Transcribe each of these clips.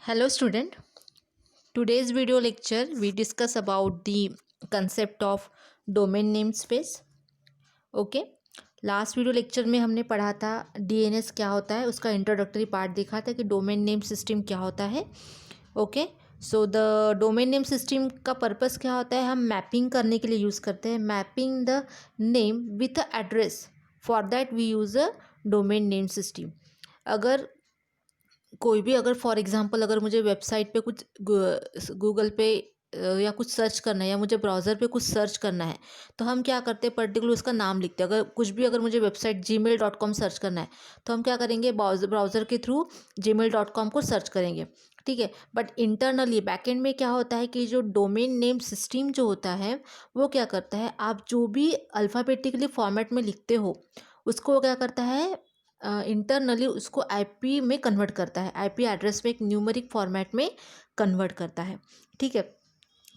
Hello student, today's video lecture we discuss about the concept of domain namespace. Okay last video lecture में हमने पढ़ा था DNS क्या होता है, उसका इंट्रोडक्टरी पार्ट देखा था कि डोमेन नेम सिस्टम क्या होता है. Okay so the domain name system का पर्पस क्या होता है, हम मैपिंग करने के लिए यूज़ करते हैं. Mapping the name with address, for that we use a domain name system. अगर कोई भी अगर फॉर एग्जांपल अगर मुझे वेबसाइट पे कुछ गूगल पे या कुछ सर्च करना है या मुझे ब्राउज़र पे कुछ सर्च करना है, तो हम क्या करते हैं, पर्टिकुलर उसका नाम लिखते हैं. अगर कुछ भी अगर मुझे वेबसाइट gmail.com सर्च करना है तो हम क्या करेंगे, ब्राउज़र के थ्रू gmail.com को सर्च करेंगे. ठीक है, बट इंटरनली बैकएंड में क्या होता है कि जो डोमेन नेम सिस्टम जो होता है वो क्या करता है, आप जो भी अल्फ़ाबेटिकली फॉर्मेट में लिखते हो उसको वो क्या करता है, इंटरनली उसको आईपी में कन्वर्ट करता है, आईपी एड्रेस में एक न्यूमेरिक फॉर्मेट में कन्वर्ट करता है. ठीक है,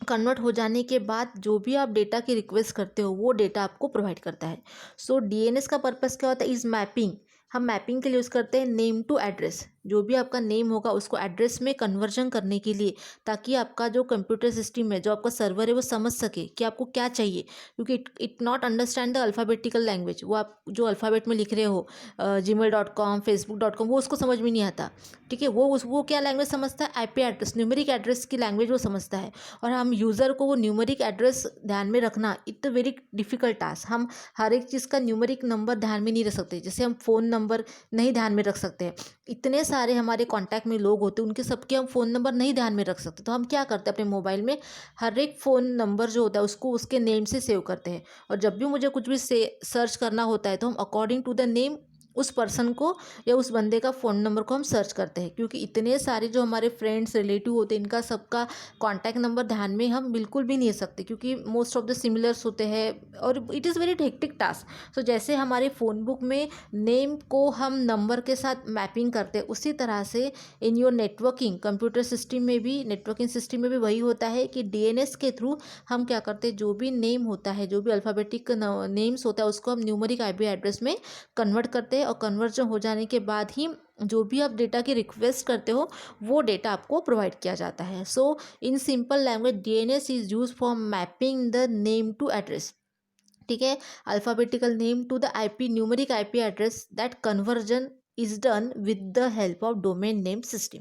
कन्वर्ट हो जाने के बाद जो भी आप डेटा की रिक्वेस्ट करते हो वो डेटा आपको प्रोवाइड करता है. सो डीएनएस का पर्पस क्या होता है, इज मैपिंग. हम मैपिंग के लिए यूज़ करते हैं नेम टू एड्रेस. जो भी आपका नेम होगा उसको एड्रेस में कन्वर्जन करने के लिए, ताकि आपका जो कंप्यूटर सिस्टम है, जो आपका सर्वर है, वो समझ सके कि आपको क्या चाहिए. क्योंकि it not understand the alphabetical language. वो आप जो अल्फ़ाबेट में लिख रहे हो gmail.com facebook.com वो उसको समझ में नहीं आता. ठीक है, वो क्या लैंग्वेज समझता है, आईपी एड्रेस, न्यूमेरिक एड्रेस की लैंग्वेज वो समझता है. और हम यूज़र को वो न्यूमेरिक एड्रेस ध्यान में रखना it's a very difficult task. हम हर एक चीज़ का न्यूमेरिक नंबर ध्यान में नहीं रख सकते. जैसे हम फ़ोन नंबर नहीं ध्यान में रख सकते हैं, इतने सारे हमारे कांटेक्ट में लोग होते हैं, उनके सबके हम फ़ोन नंबर नहीं ध्यान में रख सकते. तो हम क्या करते हैं, अपने मोबाइल में हर एक फ़ोन नंबर जो होता है उसको उसके नेम से सेव करते हैं. और जब भी मुझे कुछ भी से सर्च करना होता है तो हम अकॉर्डिंग टू द नेम उस पर्सन को या उस बंदे का फ़ोन नंबर को हम सर्च करते हैं. क्योंकि इतने सारे जो हमारे फ्रेंड्स रिलेटिव होते हैं इनका सबका कॉन्टैक्ट नंबर ध्यान में हम बिल्कुल भी नहीं रख सकते, क्योंकि मोस्ट ऑफ द सिमिलर्स होते हैं और it is very hectic task. So जैसे हमारे फ़ोन बुक में नेम को हम नंबर के साथ मैपिंग करते हैं, उसी तरह से in your networking computer system में भी, नेटवर्किंग सिस्टम में भी वही होता है कि डीएनएस के थ्रू हम क्या करते हैं, जो भी नेम होता है, जो भी अल्फ़ाबेटिक नेम्स होता है उसको हम न्यूमेरिक आईपी एड्रेस में कन्वर्ट करते हैं. और कन्वर्जन हो जाने के बाद ही जो भी आप डेटा की रिक्वेस्ट करते हो वो डेटा आपको प्रोवाइड किया जाता है. So in simple language DNS is use for mapping the name to address. ठीक है, alphabetical name to the IP numeric IP address, that conversion is done with the help of domain name system.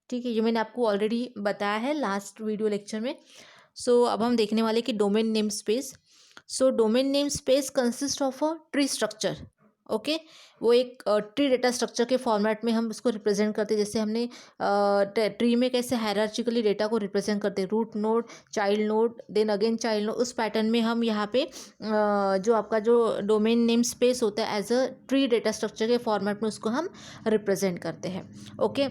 ठीक है, ये मैंने आपको already बताया है last video lecture में. सो अब हम देखने वाले कि domain name space. So domain name space consist of a tree structure. Okay, वो एक ट्री डेटा स्ट्रक्चर के फॉर्मेट में हम उसको रिप्रेजेंट करते हैं. जैसे हमने ट्री में कैसे हायरार्चिकली डेटा को रिप्रेजेंट करते हैं, root node, child node, then again child node, उस पैटर्न में हम यहाँ पे जो आपका जो डोमेन नेम स्पेस होता है as a tree data structure के फॉर्मेट में उसको हम रिप्रेजेंट करते हैं. ओके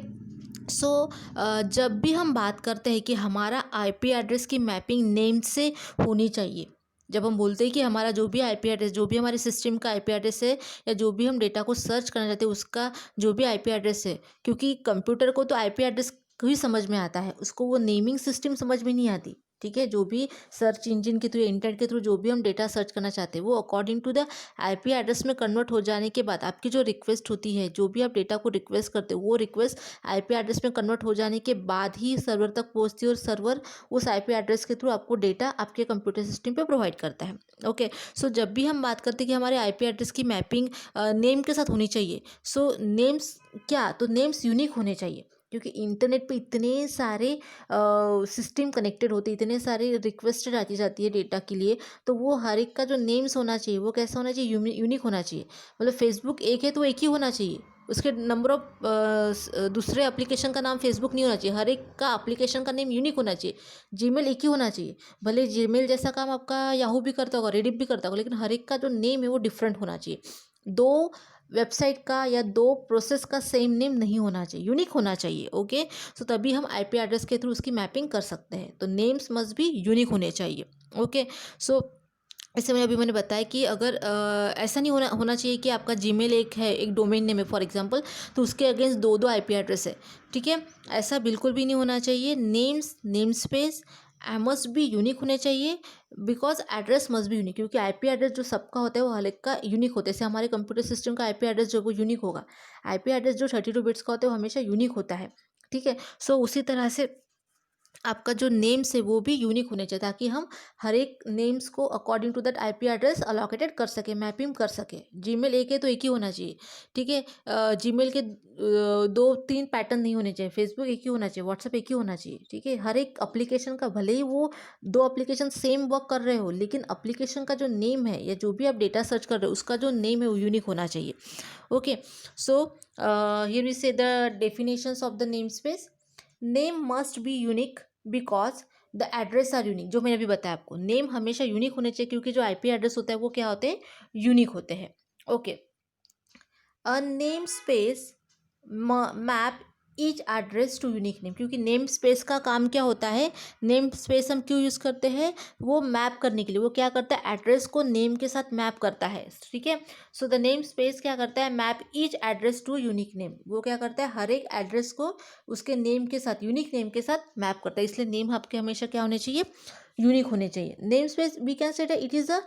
सो जब भी हम बात करते हैं कि हमारा आईपी एड्रेस की मैपिंग नेम से होनी चाहिए, जब हम बोलते हैं कि हमारा जो भी आईपी एड्रेस, जो भी हमारे सिस्टम का आईपी एड्रेस है या जो भी हम डेटा को सर्च करना चाहते हैं उसका जो भी आईपी एड्रेस है, क्योंकि कंप्यूटर को तो आईपी एड्रेस ही समझ में आता है, उसको वो नेमिंग सिस्टम समझ में नहीं आती. ठीक है, जो भी सर्च इंजन के थ्रू, इंटरनेट के थ्रू जो भी हम डेटा सर्च करना चाहते हैं वो according to the IP address में कन्वर्ट हो जाने के बाद आपकी जो रिक्वेस्ट होती है, जो भी आप डेटा को रिक्वेस्ट करते हो वो रिक्वेस्ट आईपी एड्रेस में कन्वर्ट हो जाने के बाद ही सर्वर तक पहुंचती है और सर्वर उस आईपी एड्रेस के थ्रू आपको डेटा आपके कंप्यूटर सिस्टम पे प्रोवाइड करता है. ओके सो जब भी हम बात करते हैं कि हमारे आईपी एड्रेस की मैपिंग नेम के साथ होनी चाहिए, सो नेम्स क्या, तो नेम्स यूनिक होने चाहिए. क्योंकि इंटरनेट पे इतने सारे सिस्टम कनेक्टेड होते हैं, इतने सारे रिक्वेस्टेड आती जाती है डेटा के लिए, तो वो हर एक का जो नेम्स होना चाहिए वो कैसा होना चाहिए, यूनिक होना चाहिए. मतलब फेसबुक एक है तो एक ही होना चाहिए, उसके नंबर ऑफ दूसरे एप्लीकेशन का नाम फेसबुक नहीं होना चाहिए. हर एक का एप्लीकेशन का नेम यूनिक होना चाहिए. जीमेल एक ही होना चाहिए, भले जीमेल जैसा काम आपका याहू भी करता होगा, रेडिट भी करता होगा, लेकिन हर एक का जो नेम है वो डिफरेंट होना चाहिए. दो वेबसाइट का या दो प्रोसेस का सेम नेम नहीं होना चाहिए, यूनिक होना चाहिए. ओके सो तभी हम आईपी एड्रेस के थ्रू उसकी मैपिंग कर सकते हैं. तो नेम्स मस्ट भी यूनिक होने चाहिए. ओके सो इससे मैंने बताया कि अगर ऐसा नहीं होना चाहिए कि आपका जीमेल एक है, एक डोमेन नेम है फॉर एग्जांपल, तो उसके अगेंस्ट दो दो आईपी एड्रेस है. ठीक है, ऐसा बिल्कुल भी नहीं होना चाहिए. Name space must be unique होने चाहिए, because address must be unique. क्योंकि आईपी एड्रेस जो सबका होता है वो हर एक का यूनिक होता है. जैसे हमारे कंप्यूटर सिस्टम का आईपी एड्रेस जो वो यूनिक होगा, आईपी एड्रेस जो 32 बिट्स का होता है वो हमेशा यूनिक होता है. ठीक है। सो उसी तरह से आपका जो नेम्स है वो भी यूनिक होने चाहिए, ताकि हम हर एक नेम्स को according to that IP address allocated कर सके, मैपिंग कर सके। जीमेल एक है तो एक ही होना चाहिए, ठीक है। जीमेल के दो तीन पैटर्न नहीं होने चाहिए, फेसबुक एक ही होना चाहिए, व्हाट्सएप एक ही होना चाहिए, ठीक है। हर एक एप्लीकेशन का, भले ही वो दो एप्लीकेशन सेम वर्क कर रहे हो, लेकिन एप्लीकेशन का जो नेम है या जो भी आप डेटा सर्च कर रहे हो उसका जो नेम है वो यूनिक होना चाहिए। Okay, so here we say the definitions of the name space. Name must be unique because the address are unique. जो मैंने अभी बताया आपको, नेम हमेशा यूनिक होने चाहिए क्योंकि जो आईपी एड्रेस होता है वो क्या होते हैं, यूनिक होते हैं। Okay, a name space map each address to unique name. क्योंकि नेम स्पेस का काम क्या होता है, नेम स्पेस हम क्यों यूज़ करते हैं, वो मैप करने के लिए। वो क्या करता है, एड्रेस को नेम के साथ मैप करता है, ठीक है। सो द नेम स्पेस क्या करता है, map each address to unique name. वो क्या करता है, हर एक एड्रेस को उसके नेम के साथ, यूनिक नेम के साथ मैप करता है। इसलिए नेम आपके हमेशा क्या होने चाहिए, यूनिक होने चाहिए। Name space we can say it is a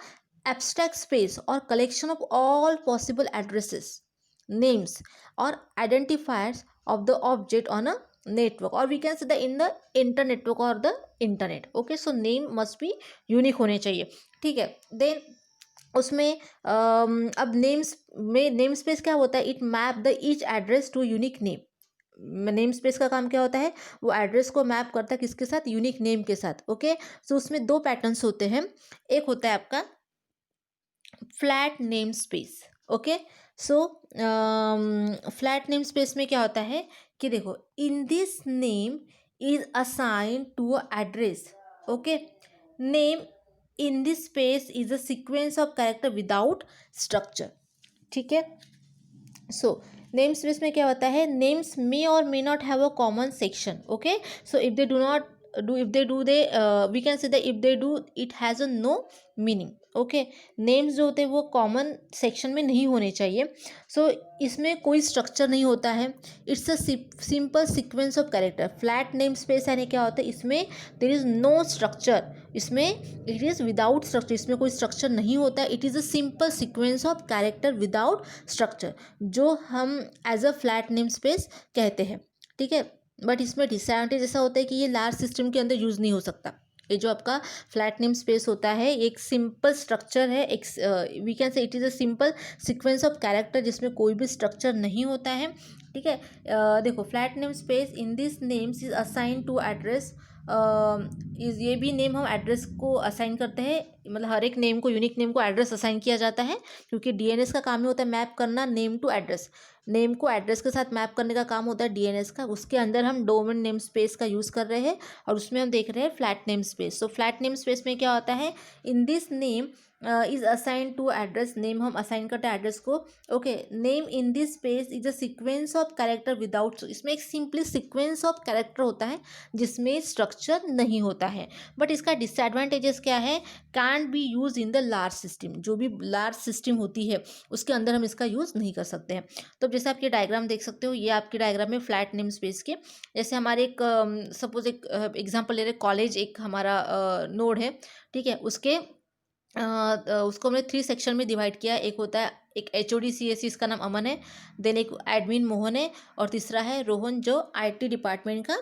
abstract space or collection of all possible addresses, names or identifiers of the object on a network, or we can say the in the internet network or the internet. Okay, so name must be unique होने चाहिए, ठीक है। Then उसमें अब names में name space क्या होता है, it map the each address to unique name. Name space का काम क्या होता है, वो एड्रेस को मैप करता है किसके साथ, यूनिक नेम के साथ। ओके, सो उसमें दो पैटर्न्स होते हैं। एक होता है आपका flat name space. Okay, so flat name space में क्या होता है कि देखो, in this name is assign to a address. Okay, name in this space is a sequence of character without structure, ठीक है। सो नेम स्पेस में क्या होता है, नेम्स मे और may not have a common section. Okay, so if they do not do if they do they we can say that if they do it has a no meaning. Okay, names जो होते हैं वो common section में नहीं होने चाहिए। सो इसमें कोई स्ट्रक्चर नहीं होता है, it's a simple sequence of character. Flat name space यानी क्या होता है, इसमें देर इज़ नो स्ट्रक्चर, इसमें इट इज़ विदाउट स्ट्रक्चर, इसमें कोई स्ट्रक्चर नहीं होता है। It is a simple sequence of character without structure, जो हम as a flat name space कहते हैं, ठीक है। बट इसमें डिसएडवांटेज ऐसा होता है कि ये लार्ज सिस्टम के अंदर यूज़ नहीं हो सकता। ये जो आपका फ्लैट नेम स्पेस होता है एक सिंपल स्ट्रक्चर है, एक we can say it is a simple sequence of character जिसमें कोई भी स्ट्रक्चर नहीं होता है, ठीक है। देखो, flat name space in this names is assign to address, is ये भी नेम हम एड्रेस को असाइन करते हैं, मतलब हर एक नेम को, यूनिक नेम को एड्रेस असाइन किया जाता है, क्योंकि डीएनएस का काम ही होता है मैप करना नेम टू एड्रेस। नेम को एड्रेस के साथ मैप करने का काम होता है डीएनएस का। उसके अंदर हम डोमेन नेम स्पेस का यूज़ कर रहे हैं और उसमें हम देख रहे हैं flat name space. So flat name space में क्या होता है, in this name is assign to address, name हम असाइन करते हैं एड्रेस को। Okay, name in this space is a sequence of character without, इसमें एक सिंपली सीक्वेंस ऑफ कैरेक्टर होता है जिसमें स्ट्रक्चर नहीं होता है। बट इसका डिसएडवांटेजेस क्या है, cantt B use in the large system, जो भी लार्ज सिस्टम होती है उसके अंदर हम इसका यूज़ नहीं कर सकते हैं। तो जैसे आप ये डायग्राम देख सकते हो, ये आपकी डायग्राम में फ्लैट नेम स्पेस के, जैसे हमारे एक सपोज एक एग्जांपल ले रहे, कॉलेज एक हमारा नोड है, ठीक है। उसके उसको हमने 3 सेक्शन में डिवाइड किया। एक होता है, एक एचओडी सीएससी, इसका नाम अमन है, देन एक एडमिन मोहन है, और तीसरा है रोहन जो आईटी डिपार्टमेंट का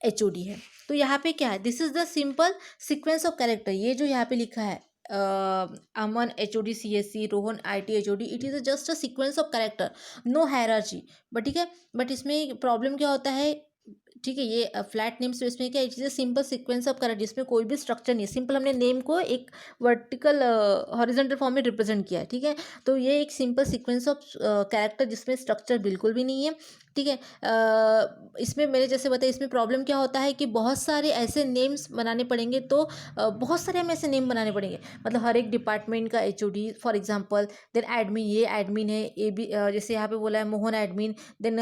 एचओडी है। तो यहाँ पे क्या है, this is the simple sequence of character. ये जो यहाँ पे लिखा है Aman HOD CSC, Rohan IT HOD, it is just a sequence of character, no hierarchy. But ठीक है, बट इसमें प्रॉब्लम क्या होता है, ठीक है, ये फ्लैट नेम स्पेस में क्या, it is a simple sequence of character जिसमें कोई भी स्ट्रक्चर नहीं है। सिंपल हमने नेम को एक वर्टिकल हॉरिजॉन्टल फॉर्म में रिप्रेजेंट किया है, ठीक है। तो ये एक सिंपल सीक्वेंस ऑफ कैरेक्टर जिसमें स्ट्रक्चर बिल्कुल भी नहीं है, ठीक है। इसमें मैंने जैसे बताया, इसमें प्रॉब्लम क्या होता है कि बहुत सारे ऐसे नेम्स बनाने पड़ेंगे, तो बहुत सारे हमें ऐसे नेम बनाने पड़ेंगे, मतलब हर एक डिपार्टमेंट का HOD for example, then admin, ये एडमिन है, ए बी, जैसे यहाँ पे बोला है Mohan admin, then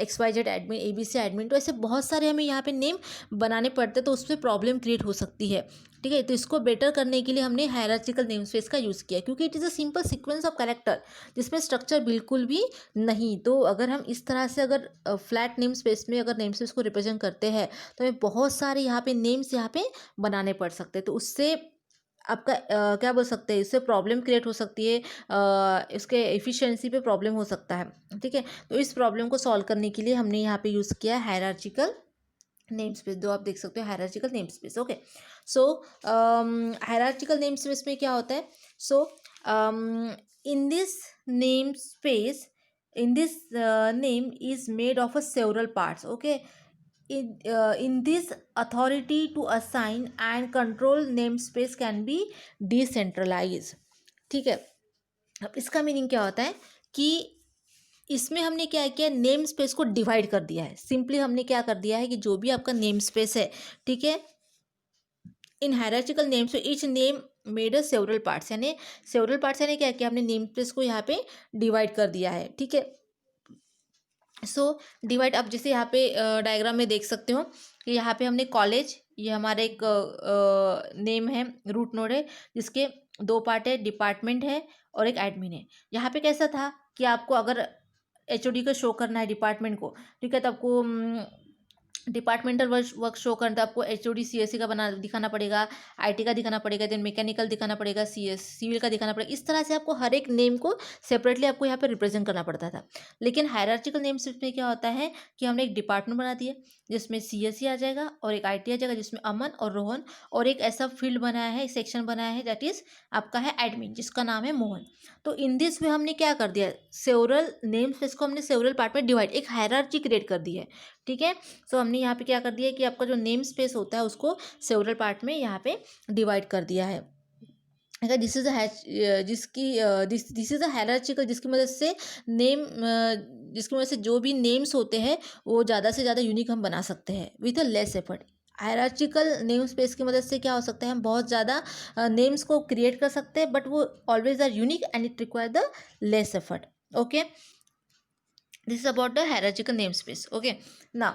XYZ admin, ABC admin, तो ऐसे बहुत सारे हमें यहाँ पे नेम बनाने पड़ते हैं, तो उसमें प्रॉब्लम क्रिएट हो सकती है, ठीक है। तो इसको बेटर करने के लिए हमने हायरार्चिकल नेम स्पेस का यूज़ किया, क्योंकि it is a simple sequence of character जिसमें स्ट्रक्चर बिल्कुल भी नहीं। तो अगर हम इस तरह से अगर फ्लैट नेम स्पेस में अगर नेम स्पेस को रिप्रेजेंट करते हैं, तो हमें बहुत सारे यहाँ पे नेम्स यहाँ पे बनाने पड़ सकते हैं, तो उससे आपका क्या बोल सकते हैं, इससे प्रॉब्लम क्रिएट हो सकती है, इसके एफिशिएंसी पे प्रॉब्लम हो सकता है, ठीक है। तो इस प्रॉब्लम को सॉल्व करने के लिए हमने यहाँ पे यूज़ किया हायरार्चिकल नेम स्पेस। दो आप देख सकते हो hierarchical name space. Okay, so hierarchical name space में क्या होता है, so in this name space, in this name is made of a several parts. Okay, in this authority to assign and control namespace can be decentralized. ठीक है, अब इसका meaning क्या होता है कि इसमें हमने क्या किया, नेम स्पेस को डिवाइड कर दिया है। सिंपली हमने क्या कर दिया है कि जो भी आपका नेम स्पेस है, ठीक है, इन हायरार्चिकल नेम से each name made a several parts, यानी सेवरल पार्ट्स यानी क्या किया, हमने नेम स्पेस को यहाँ पे डिवाइड कर दिया है, ठीक है। सो डिवाइड, आप जैसे यहाँ पे डायग्राम में देख सकते हो कि यहाँ पे हमने कॉलेज, ये हमारा एक नेम है, रूट नोड है, जिसके दो पार्ट है, डिपार्टमेंट है और एक एडमिन है। यहाँ पे कैसा था कि आपको अगर एचओडी को शो करना है डिपार्टमेंट को, ठीक है, तो आपको डिपार्टमेंटल वर्क शो करना है, आपको एचओडी सीएससी का दिखाना पड़ेगा, आईटी का दिखाना पड़ेगा, देन मैकेनिकल दिखाना पड़ेगा, सिविल का दिखाना पड़ेगा। इस तरह से आपको हर एक नेम को सेपरेटली आपको यहाँ पे रिप्रेजेंट करना पड़ता था। लेकिन हायरार्चिकल नेम स्पेस में क्या होता है कि हमने एक डिपार्टमेंट बना दिया जिसमें सीएससी आ जाएगा और एक आईटी आ जाएगा जिसमें अमन और रोहन, और एक ऐसा फील्ड बनाया है, सेक्शन बनाया है दैट इज आपका है एडमिन, जिसका नाम है मोहन। तो इन दिस वे हमने क्या कर दिया, सेवरल नेम स्पेस को हमने सेवरल पार्ट में डिवाइड, एक हायरार्ची क्रिएट कर दी है, ठीक है। सो हमने यहाँ पे क्या कर दिया है कि आपका जो नेम स्पेस होता है उसको सेवरल पार्ट में यहाँ पे डिवाइड कर दिया है। अगर this is this is a hierarchical, जिसकी मदद से नेम जिसकी वजह से जो भी नेम्स होते हैं वो ज़्यादा से ज़्यादा यूनिक हम बना सकते हैं with a less effort. Hierarchical name space की मदद से क्या हो सकता है, हम बहुत ज़्यादा नेम्स को क्रिएट कर सकते हैं, बट वो always are unique and it require the less effort. Okay, this is about the hierarchical namespace. Okay, now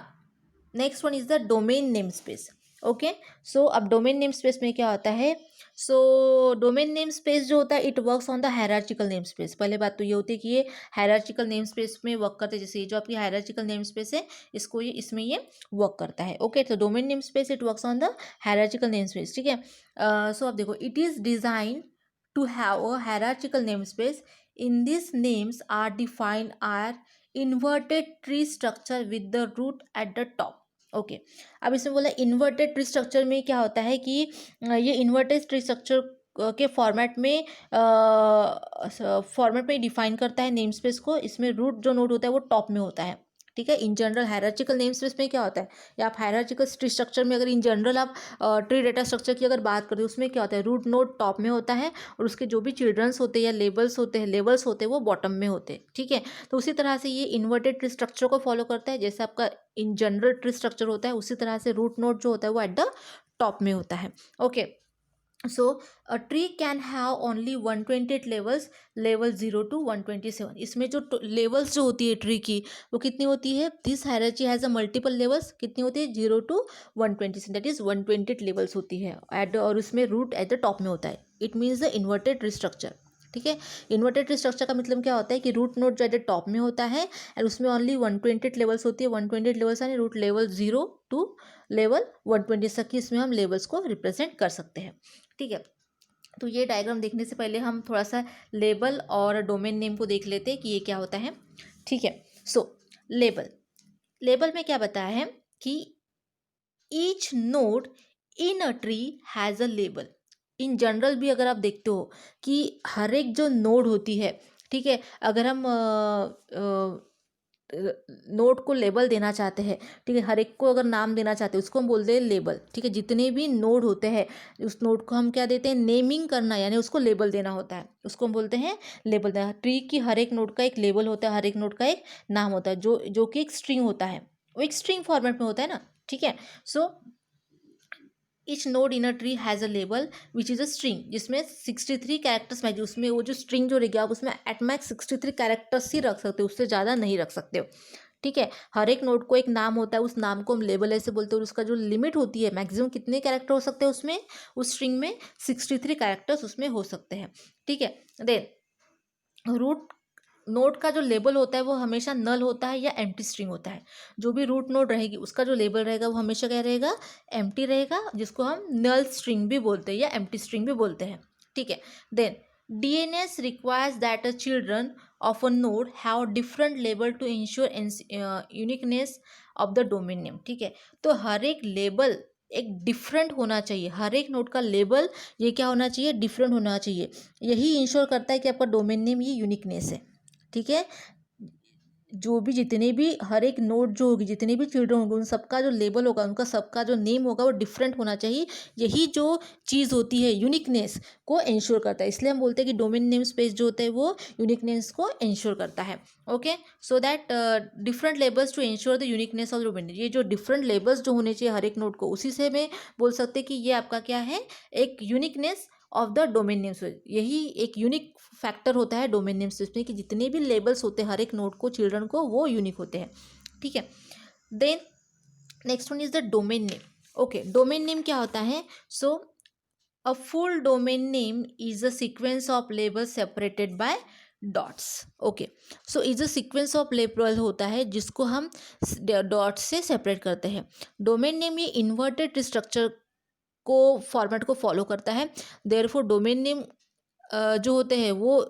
next one is the domain namespace. Okay, so अब domain namespace में क्या होता है, so domain namespace जो होता है it works on the hierarchical namespace। पहले बात तो ये होती है कि ये हायरार्चिकल namespace में वर्क करते हैं, जैसे ये जो आपकी हायरार्चिकल namespace है इसको ये इसमें ये वर्क करता है। ओके, तो domain namespace it works on the hierarchical namespace, ठीक है। सो अब देखो, it is design to have a hierarchical namespace. In these names are defined are inverted tree structure with the root at the top. Okay, अब इसमें बोला inverted tree structure में क्या होता है कि ये इन्वर्टेड ट्री स्ट्रक्चर के फॉर्मेट में डिफाइन करता है नेम स्पेस को। इसमें रूट जो नोड होता है वो टॉप में होता है, ठीक है। इन जनरल हायरार्चिकल नेम स्पेस में क्या होता है, या आप हायरार्चिकल ट्री स्ट्रक्चर में अगर इन जनरल आप ट्री डेटा स्ट्रक्चर की अगर बात करें उसमें क्या होता है, रूट नोड टॉप में होता है और उसके जो भी चिल्ड्रंस होते हैं या लेवल्स होते हैं वो बॉटम में होते हैं, ठीक है। तो उसी तरह से ये इन्वर्टेड ट्री स्ट्रक्चर को फॉलो करता है, जैसे आपका इन जनरल ट्री स्ट्रक्चर होता है उसी तरह से रूट नोड जो होता है वो एट द टॉप में होता है। Okay, so a tree can have only 128 levels, level 0 to 127। इसमें जो लेवल्स जो होती है ट्री की वो कितनी होती है, this hierarchy has a multiple levels, कितनी होती है 0 to 127, दैट इज 128 लेवल्स होती है एट, और उसमें रूट एट द टॉप में होता है। It means the inverted tree structure, ठीक है। इन्वर्टेड ट्री स्ट्रक्चर का मतलब क्या होता है कि रूट नोड जो एट द टॉप में होता है एंड उसमें ओनली 128 लेवल्स होती है। 128 लेवल्स यानी रूट लेवल 0 टू लेवल 120 तक की इसमें हम लेवल्स को रिप्रेजेंट कर सकते हैं, ठीक है। तो ये डायग्राम देखने से पहले हम थोड़ा सा लेबल और डोमेन नेम को देख लेते हैं कि ये क्या होता है, ठीक है। सो लेबल में क्या बताया है कि each node in a tree has a label. In general भी अगर आप देखते हो कि हर एक जो नोड होती है, ठीक है, अगर हम नोड को लेबल देना चाहते हैं, ठीक है, हर एक को अगर नाम देना चाहते हैं उसको हम बोलते हैं लेबल, ठीक है। जितने भी नोड होते हैं उस नोड को हम क्या देते हैं, नेमिंग करना, यानी उसको लेबल देना होता है, उसको हम बोलते हैं लेबल देना। ट्री की हर एक नोड का एक लेबल होता है, हर एक नोड का एक नाम होता है, जो कि एक स्ट्रिंग होता है, वो एक स्ट्रिंग फॉर्मेट में होता है ना, ठीक है। So each node in a tree has a label which is a string, जिसमें 63 कैरेक्टर्स में, उसमें वो जो स्ट्रिंग जो रहेगी आप उसमें एट मैक्स 63 कैरेक्टर्स ही रख सकते हो, उससे ज़्यादा नहीं रख सकते हो, ठीक है। हर एक नोड को एक नाम होता है, उस नाम को हम लेबल ऐसे बोलते हैं, और उसका जो लिमिट होती है मैक्सिमम कितने कैरेक्टर हो सकते हैं उसमें, उस स्ट्रिंग में 63 कैरेक्टर्स उसमें हो सकते हैं, ठीक है। देन नोड का जो लेबल होता है वो हमेशा नल होता है या एम्प्टी स्ट्रिंग होता है। जो भी रूट नोड रहेगी उसका जो लेबल रहेगा वो हमेशा क्या रहेगा, एम्प्टी रहेगा, जिसको हम नल स्ट्रिंग भी बोलते हैं या एम्प्टी स्ट्रिंग भी बोलते हैं। ठीक है। Then DNS requires that the children of a node have different label to ensure uniqueness of the domain name। ठीक है, तो हर एक लेबल एक डिफरेंट होना चाहिए, हर एक नोड का लेबल ये क्या होना चाहिए, डिफरेंट होना चाहिए। यही इंश्योर करता है कि आपका डोमेन नेम ये यूनिकनेस है। ठीक है, जो भी जितने भी हर एक नोड जो होगी, जितने भी चिल्ड्रन होंगे, उन सबका जो लेबल होगा, उनका सबका जो नेम होगा वो डिफरेंट होना चाहिए। यही जो चीज़ होती है यूनिकनेस को इंश्योर करता है। इसलिए हम बोलते हैं कि डोमेन नेम स्पेस जो होता है वो यूनिकनेस को इंश्योर करता है। Okay, so that different labels to ensure the uniqueness of domain. ये जो डिफरेंट लेबल्स जो होने चाहिए हर एक नोड को, उसी से हमें बोल सकते हैं कि ये आपका क्या है, एक uniqueness of the domain name space. यही एक यूनिक फैक्टर होता है डोमेन नेम स्पेस में कि जितने भी लेबल्स होते हैं हर एक नोड को, चिल्ड्रन को, वो यूनिक होते हैं। ठीक है। Then next one is the domain name. Okay, domain name क्या होता है? So a full domain name is a sequence of label separated by dots. Okay, so is a sequence of label होता है जिसको हम डॉट्स से separate करते हैं। डोमेन नेम ये इन्वर्टेड स्ट्रक्चर को फॉर्मेट को फॉलो करता है। देयरफॉर डोमेन नेम जो होते हैं वो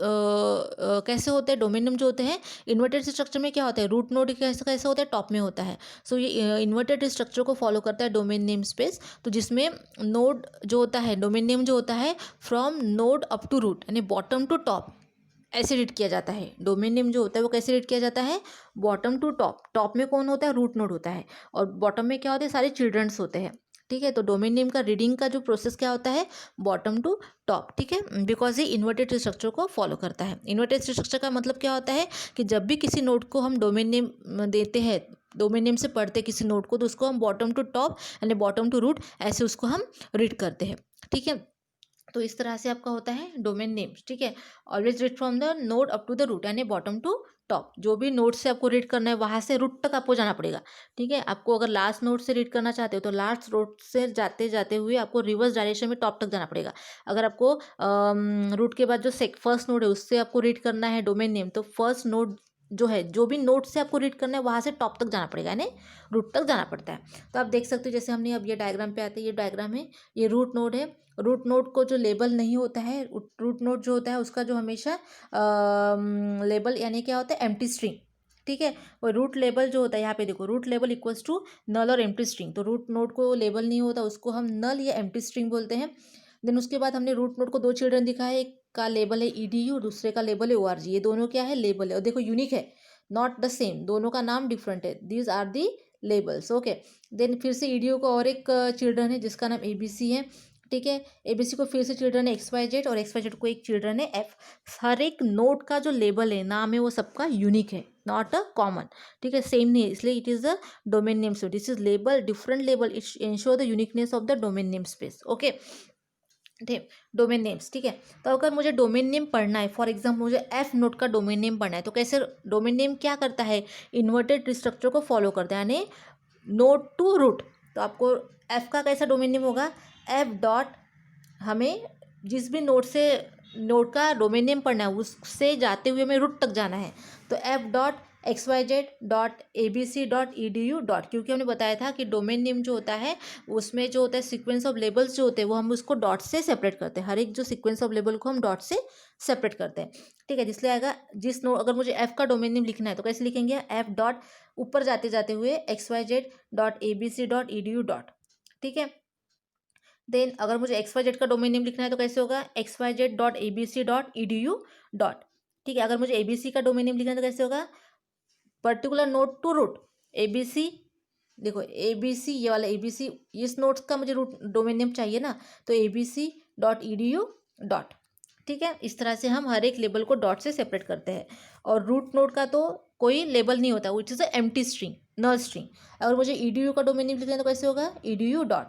कैसे होते हैं, डोमेन नेम जो होते हैं इन्वर्टेड स्ट्रक्चर में क्या होता है, रूट नोड कैसे कैसे होता है, टॉप में होता है। सो ये इन्वर्टेड स्ट्रक्चर को फॉलो करता है डोमेन नेम स्पेस। तो जिसमें नोड जो होता है, डोमेन नेम जो होता है from node up to root, यानी बॉटम टू टॉप ऐसे रीड किया जाता है। डोमेन नेम जो होता है वो कैसे रीड किया जाता है, बॉटम टू टॉप। टॉप में कौन होता है, रूट नोड होता है, और बॉटम में क्या होते हैं, सारे चिल्ड्रंस होते हैं। ठीक है, तो डोमेन नेम का रीडिंग का जो प्रोसेस क्या होता है, बॉटम टू टॉप। ठीक है, बिकॉज ये इन्वर्टेड स्ट्रक्चर को फॉलो करता है। इन्वर्टेड स्ट्रक्चर का मतलब क्या होता है कि जब भी किसी नोड को हम डोमेन नेम देते हैं, डोमेन नेम से पढ़ते हैं किसी नोड को, तो उसको हम बॉटम टू टॉप यानी बॉटम टू रूट ऐसे उसको हम रीड करते हैं। ठीक है, तो इस तरह से आपका होता है डोमेन नेम। ठीक है, always read from the node up to the root, यानी बॉटम टू टॉप। जो भी नोड से आपको रीड करना है वहाँ से रूट तक आपको जाना पड़ेगा। ठीक है, आपको अगर लास्ट नोड से रीड करना चाहते हो तो लास्ट नोड से जाते जाते हुए आपको रिवर्स डायरेक्शन में टॉप तक जाना पड़ेगा। अगर आपको रूट के बाद जो फर्स्ट नोड है उससे आपको रीड करना है डोमेन नेम, तो फर्स्ट नोड जो है, जो भी नोड से आपको रीड करना है वहाँ से टॉप तक जाना पड़ेगा, यानी रूट तक जाना पड़ता है। तो आप देख सकते हो, जैसे हमने अब ये डायग्राम पे आते हैं, ये डायग्राम है, ये रूट नोड है। रूट नोड को जो लेबल नहीं होता है, रूट नोड जो होता है उसका जो हमेशा लेबल यानी क्या होता है, एम्प्टी स्ट्रिंग। ठीक है, और रूट लेबल जो होता है, यहाँ पे देखो, root label equals to null और एम्प्टी स्ट्रिंग। तो रूट नोड को लेबल नहीं होता, उसको हम नल या एम्प्टी स्ट्रिंग बोलते हैं। देन उसके बाद हमने रूट नोड को दो चिल्ड्रन दिखाए, एक का लेबल है EDU, दूसरे का लेबल है ORG। ये दोनों क्या है, लेबल है, और देखो यूनिक है, नॉट द सेम, दोनों का नाम डिफरेंट है। These are the labels. Okay, then फिर से EDU का और एक चिल्ड्रन है जिसका नाम ABC है। ठीक है, ABC को फिर से चिल्ड्रन है XYZ, और XYZ को एक चिल्ड्रन है F। हर एक नोड का जो लेबल है, नाम है, वो सबका यूनिक है, नॉट अ कॉमन। ठीक है, सेम नहीं है, इसलिए it is the domain name space. This is label, different label, it ensure the uniqueness of the domain name space. Okay, ठीक, डोमेन नेम्स। ठीक है, तो अगर मुझे डोमेन नेम पढ़ना है, फॉर एग्जाम्पल मुझे F नोड का डोमेन नेम पढ़ना है, तो कैसे डोमेन नेम क्या करता है, इन्वर्टेड स्ट्रक्चर को फॉलो करता है, यानी नोड टू रूट। तो आपको F का कैसा डोमेन नेम होगा, F डॉट, हमें जिस भी नोड से नोड का डोमेन नेम पढ़ना है उससे जाते हुए हमें रूट तक जाना है, तो F डॉट XYZ.ABC.EDU डॉट, क्योंकि हमने बताया था कि डोमेन नेम जो होता है उसमें जो होता है सीक्वेंस ऑफ लेबल्स जो होते हैं वो हम उसको डॉट से सेपरेट करते हैं। हर एक जो सीक्वेंस ऑफ लेबल को हम डॉट से सेपरेट करते हैं। ठीक है, जिसलिए आएगा जिस नोड, अगर मुझे F का डोमेन नेम लिखना है तो कैसे लिखेंगे, F डॉट ऊपर जाते जाते हुए XYZ.ABC.EDU डॉट। ठीक है, देन अगर मुझे XYZ का डोमेन नेम लिखना है तो कैसे होगा, XYZ.ABC.EDU डॉट। ठीक है, अगर मुझे ABC का डोमेन नेम लिखना है तो कैसे होगा, particular node to root ABC। देखो ABC, ये वाला ABC, इस नोट्स का मुझे रूट डोमेन नेम चाहिए ना, तो ABC.EDU डॉट। ठीक है, इस तरह से हम हर एक लेबल को डॉट से सेपरेट करते हैं। और रूट नोड का तो कोई लेबल नहीं होता, which is a empty string, null string. अगर मुझे EDU का डोमेन नेम लिखना है तो कैसे होगा, EDU डॉट।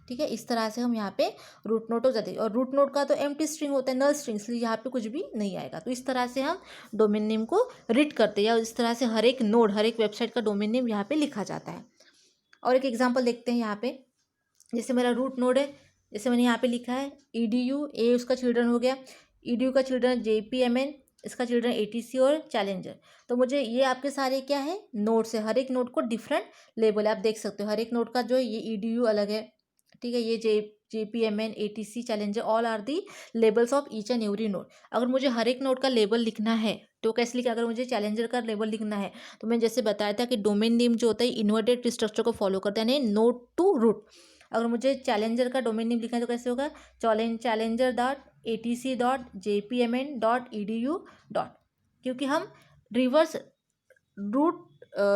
ठीक है, इस तरह से हम यहाँ पे रूट नोड हो जाते हैं, और रूट नोड का तो एम्प्टी स्ट्रिंग होता है, नल स्ट्रिंग, इसलिए यहाँ पे कुछ भी नहीं आएगा। तो इस तरह से हम डोमेन नेम को रीड करते हैं, या इस तरह से हर एक नोड, हर एक वेबसाइट का डोमेन नेम यहाँ पे लिखा जाता है। और एक एग्जांपल देखते हैं यहाँ पे, जैसे मेरा रूट नोड है, जैसे मैंने यहाँ पे लिखा है EDU, ए उसका चिल्ड्रन हो गया, EDU का चिल्ड्रन JPMN, इसका चिल्ड्रन एटीसी और चैलेंजर। तो मुझे ये आपके सारे क्या है नोड्स है, हर एक नोड को डिफरेंट लेबल है, आप देख सकते हो हर एक नोड का जो ये ईडीयू अलग है, ठीक है, ये JPMN ATC challenger all are the labels of each and every node. अगर मुझे हर एक नोड का लेबल लिखना है तो कैसे लिखा, अगर मुझे चैलेंजर का लेबल लिखना है तो मैं जैसे बताया था कि डोमेन नेम जो होता है इन्वर्टेड स्ट्रक्चर को फॉलो करता है, यानी नोड टू रूट। अगर मुझे चैलेंजर का डोमेन नेम लिखना है तो कैसे होगा, challenger dot ATC dot JPMN dot EDU dot, क्योंकि हम reverse root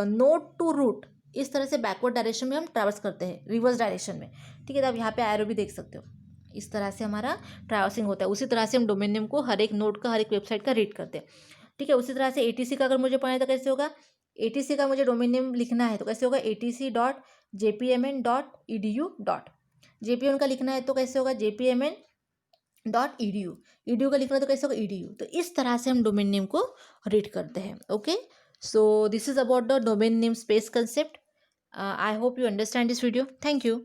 node to root इस तरह से बैकवर्ड डायरेक्शन में हम ट्रैवर्स करते हैं, रिवर्स डायरेक्शन में, ठीक है। तो आप यहाँ पे एरो भी देख सकते हो, इस तरह से हमारा ट्रैवर्सिंग होता है। उसी तरह से हम डोमेन नेम को हर एक नोड का, हर एक वेबसाइट का रीड करते हैं, ठीक है। उसी तरह से ATC का अगर मुझे पढ़ना है तो कैसे होगा, ATC का मुझे डोमेन नेम लिखना है तो कैसे होगा, ATC dot JPMN dot EDU dot. JPMN का लिखना है तो कैसे होगा, JPMN डॉट EDU का लिखना है तो कैसे होगा, EDU। तो इस तरह से हम डोमेन नेम को रीड करते हैं। Okay, so this is about the domain name space concept. I hope you understand this video. Thank you.